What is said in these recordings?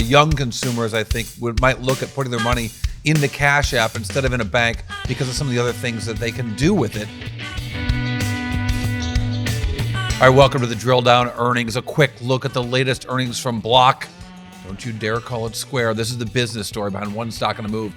young consumers, I think, might look at putting their money in the Cash App instead of in a bank because of some of the other things that they can do with it. All right, welcome to the Drill Down Earnings. A quick look at the latest earnings from Block. Don't you dare call it Square. This is the business story behind one stock on the move.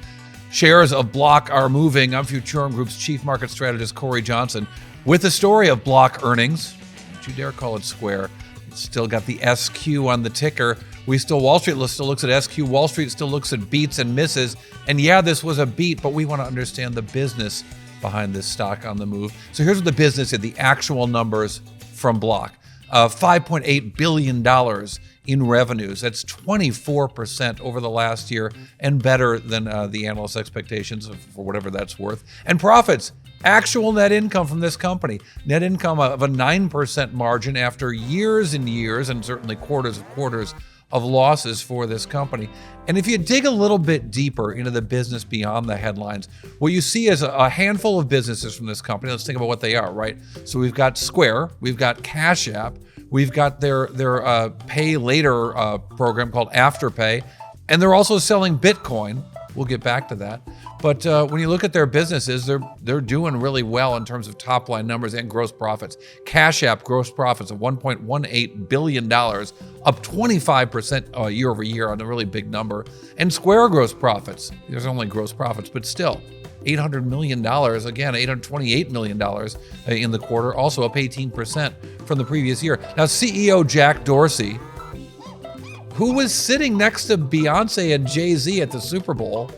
Shares of Block are moving. I'm Futurum Group's chief market strategist, Cory Johnson, with the story of Block earnings. Don't you dare call it Square. It's still got the SQ on the ticker. Wall Street still looks at SQ. Wall Street still looks at beats and misses. And yeah, this was a beat, but we want to understand the business behind this stock on the move. So here's what the business did, the actual numbers from Block. $5.8 billion in revenues. That's 24% over the last year and better than the analyst expectations for whatever that's worth. And profits, actual net income from this company. Net income of a 9% margin after years and years and certainly quarters of losses for this company. And if you dig a little bit deeper into the business beyond the headlines, what you see is a handful of businesses from this company. Let's think about what they are, right? So we've got Square, we've got Cash App, we've got their pay later program called Afterpay, and they're also selling Bitcoin. We'll get back to that. But when you look at their businesses, they're doing really well in terms of top line numbers and gross profits. Cash App gross profits of $1.18 billion, up 25% year over year on a really big number. And Square gross profits, there's only gross profits, but still $800 million, again, $828 million in the quarter, also up 18% from the previous year. Now, CEO Jack Dorsey, who was sitting next to Beyonce and Jay-Z at the Super Bowl.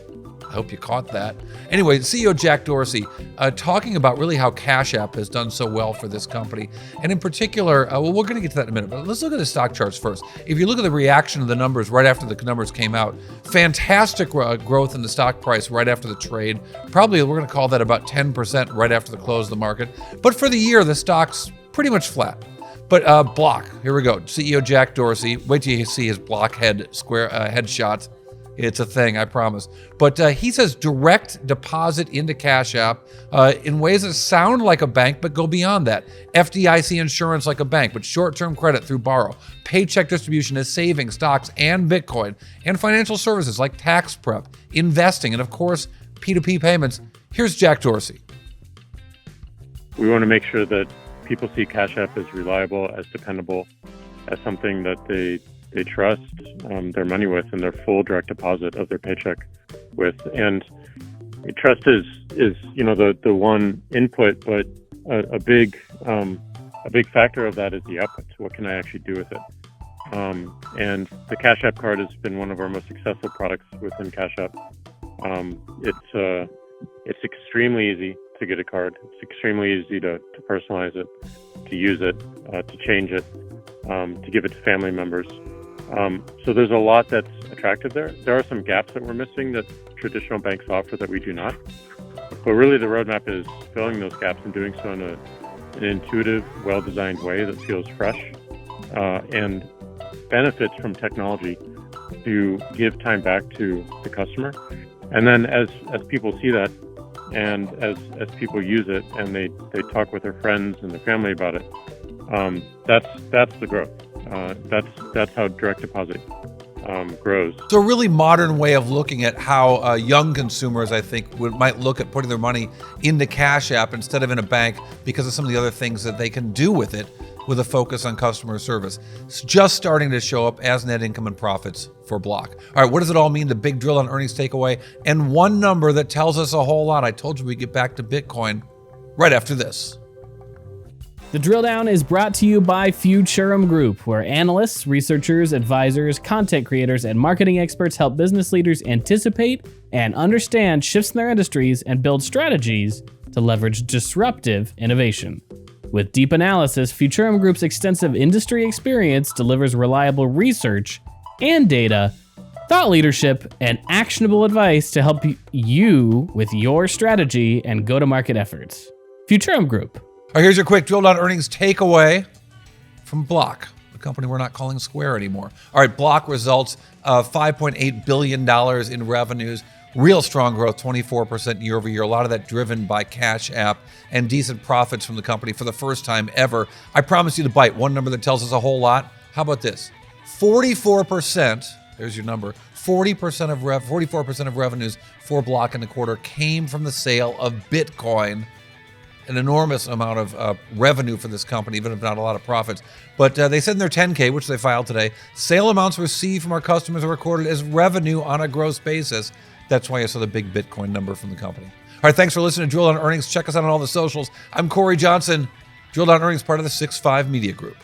I hope you caught that. Anyway, CEO Jack Dorsey talking about really how Cash App has done so well for this company. And in particular, well, we're going to get to that in a minute, but let's look at the stock charts first. If you look at the reaction of the numbers right after the numbers came out, fantastic growth in the stock price right after the trade. Probably we're going to call that about 10% right after the close of the market. But for the year, the stock's pretty much flat. But Block, here we go. CEO Jack Dorsey. Wait till you see his Block headshot. It's a thing, I promise. But he says direct deposit into Cash App in ways that sound like a bank, but go beyond that. FDIC insurance like a bank, but short-term credit through borrow. Paycheck distribution as savings, stocks, and Bitcoin. And financial services like tax prep, investing, and of course, P2P payments. Here's Jack Dorsey. We want to make sure that people see Cash App as reliable, as dependable, as something that they trust their money with and their full direct deposit of their paycheck with. And trust is the one input, but a big factor of that is the output. So what can I actually do with it? And the Cash App card has been one of our most successful products within Cash App. It's extremely easy to get a card. It's extremely easy to personalize it, to use it, to change it, to give it to family members. So there's a lot that's attractive there. There are some gaps that we're missing that traditional banks offer that we do not. But really the roadmap is filling those gaps and doing so in an intuitive, well-designed way that feels fresh and benefits from technology to give time back to the customer. And then as people see that, and as people use it and they talk with their friends and their family about it, that's the growth. That's how direct deposit grows. So a really modern way of looking at how young consumers, I think, might look at putting their money into Cash App instead of in a bank because of some of the other things that they can do with it, with a focus on customer service. It's just starting to show up as net income and profits for Block. All right, what does it all mean? The big drill on earnings takeaway, and one number that tells us a whole lot. I told you we'd get back to Bitcoin right after this. The Drill Down is brought to you by Futurum Group, where analysts, researchers, advisors, content creators, and marketing experts help business leaders anticipate and understand shifts in their industries and build strategies to leverage disruptive innovation. With deep analysis, Futurum Group's extensive industry experience delivers reliable research and data, thought leadership, and actionable advice to help you with your strategy and go-to-market efforts. Futurum Group. All right, here's your quick drill down earnings takeaway from Block, the company we're not calling Square anymore. All right, Block results $5.8 billion in revenues. Real strong growth, 24% year over year. A lot of that driven by Cash App and decent profits from the company for the first time ever. I promise you the bite. One number that tells us a whole lot. How about this? 44%, There's your number. 44% of revenues for Block in the quarter came from the sale of Bitcoin. An enormous amount of revenue for this company, even if not a lot of profits. But they said in their 10K, which they filed today, sale amounts received from our customers are recorded as revenue on a gross basis. That's why I saw the big Bitcoin number from the company. All right, thanks for listening to Drill Down Earnings. Check us out on all the socials. I'm Cory Johnson. Drill Down Earnings, part of the 6.5 Media Group.